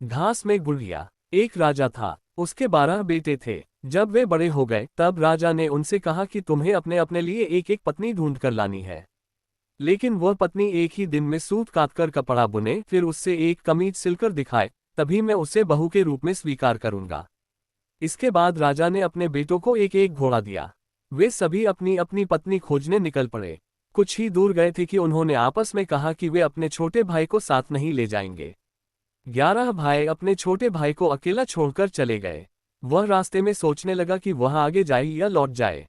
घास में गुड़िया। एक राजा था, उसके 12 बेटे थे। जब वे बड़े हो गए तब राजा ने उनसे कहा कि तुम्हें अपने अपने लिए एक एक पत्नी ढूंढ कर लानी है। लेकिन वह पत्नी एक ही दिन में सूत काटकर कपड़ा बुने, फिर उससे एक कमीज सिलकर दिखाए, तभी मैं उसे बहू के रूप में स्वीकार करूंगा। इसके बाद राजा ने अपने बेटों को एक एक घोड़ा दिया। वे सभी अपनी अपनी पत्नी खोजने निकल पड़े। कुछ ही दूर गए थे कि उन्होंने आपस में कहा कि वे अपने छोटे भाई को साथ नहीं ले जाएंगे। 11 भाई अपने छोटे भाई को अकेला छोड़कर चले गए। वह रास्ते में सोचने लगा कि वह आगे जाए या लौट जाए।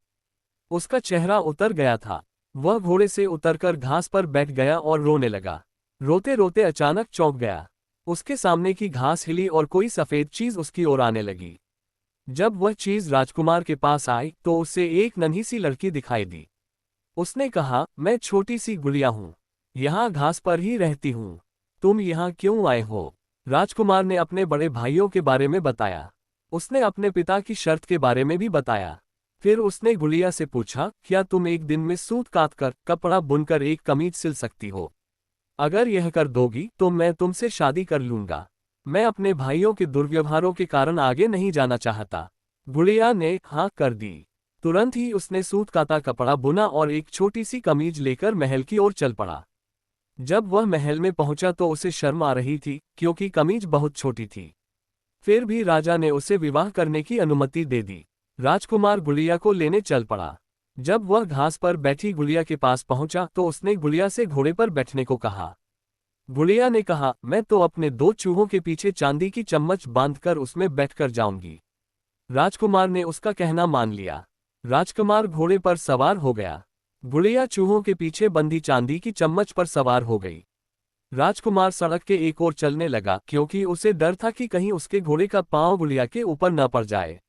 उसका चेहरा उतर गया था। वह घोड़े से उतरकर घास पर बैठ गया और रोने लगा। रोते रोते अचानक चौंक गया। उसके सामने की घास हिली और कोई सफेद चीज उसकी ओर आने लगी। जब वह चीज राजकुमार के पास आई तो उसे एक नन्ही सी लड़की दिखाई दी। उसने कहा, मैं छोटी सी गुड़िया हूँ, यहाँ घास पर ही रहती हूँ। तुम यहाँ क्यों आए हो? राजकुमार ने अपने बड़े भाइयों के बारे में बताया। उसने अपने पिता की शर्त के बारे में भी बताया। फिर उसने गुड़िया से पूछा, क्या तुम एक दिन में सूत काटकर कपड़ा बुनकर एक कमीज सिल सकती हो? अगर यह कर दोगी तो मैं तुमसे शादी कर लूंगा। मैं अपने भाइयों के दुर्व्यवहारों के कारण आगे नहीं जाना चाहता। गुड़िया ने हाँ कर दी। तुरंत ही उसने सूत काता कपड़ा बुना और एक छोटी सी कमीज लेकर महल की ओर चल पड़ा। जब वह महल में पहुंचा तो उसे शर्म आ रही थी, क्योंकि कमीज बहुत छोटी थी। फिर भी राजा ने उसे विवाह करने की अनुमति दे दी। राजकुमार गुड़िया को लेने चल पड़ा। जब वह घास पर बैठी गुड़िया के पास पहुंचा तो उसने गुड़िया से घोड़े पर बैठने को कहा। गुड़िया ने कहा, मैं तो अपने 2 चूहों के पीछे चांदी की चम्मच बांधकर उसमें बैठकर जाऊंगी। राजकुमार ने उसका कहना मान लिया। राजकुमार घोड़े पर सवार हो गया। गुड़िया चूहों के पीछे बंधी चांदी की चम्मच पर सवार हो गई। राजकुमार सड़क के एक ओर चलने लगा, क्योंकि उसे डर था कि कहीं उसके घोड़े का पांव गुड़िया के ऊपर न पड़ जाए।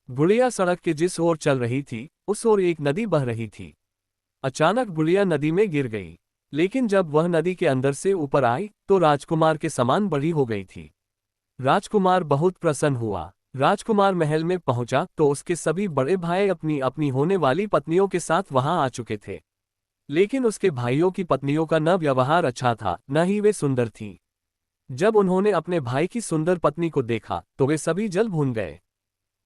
गुड़िया सड़क के जिस ओर चल रही थी उस ओर एक नदी बह रही थी। अचानक गुड़िया नदी में गिर गई। लेकिन जब वह नदी के अंदर से ऊपर आई तो राजकुमार के समान बड़ी हो गई थी। राजकुमार बहुत प्रसन्न हुआ। राजकुमार महल में पहुंचा तो उसके सभी बड़े भाई अपनी अपनी होने वाली पत्नियों के साथ वहां आ चुके थे। लेकिन उसके भाइयों की पत्नियों का न व्यवहार अच्छा था, न ही वे सुंदर थीं। जब उन्होंने अपने भाई की सुंदर पत्नी को देखा तो वे सभी जल भून गए।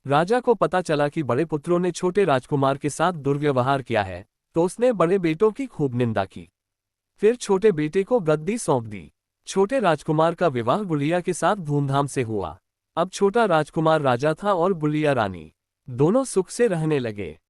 राजा को पता चला कि बड़े पुत्रों ने छोटे राजकुमार के साथ दुर्व्यवहार किया है, तो उसने बड़े बेटों की खूब निंदा की। फिर छोटे बेटे को गद्दी सौंप दी। छोटे राजकुमार का विवाह गुड़िया के साथ धूमधाम से हुआ। अब छोटा राजकुमार राजा था और गुड़िया रानी। दोनों सुख से रहने लगे।